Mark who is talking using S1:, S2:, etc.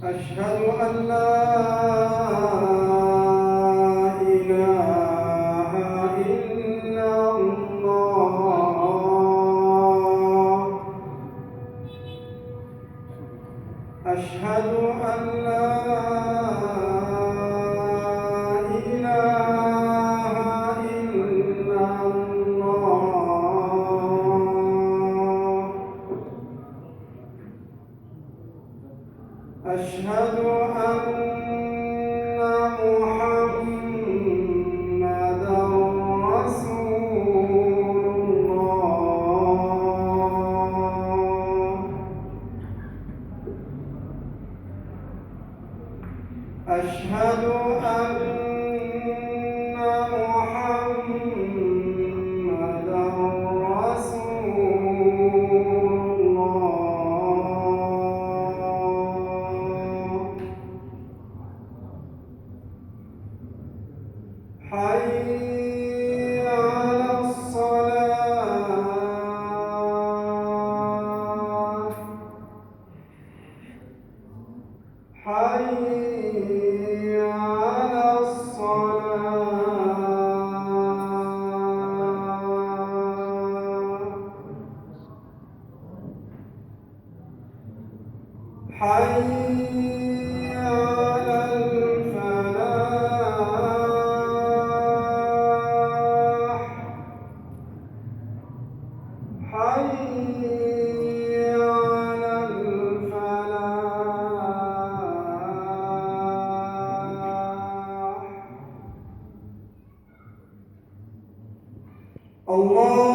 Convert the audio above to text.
S1: أشهد أن لا إله إلا الله. أشهد أن لا إله إلا الله. أشهد أن محمدًا رسول الله. أشهد أن محمدًا رسول الله. حي على الصلاة. حي على الصلاة. حي على الفلاح. حي على الفلاح. الله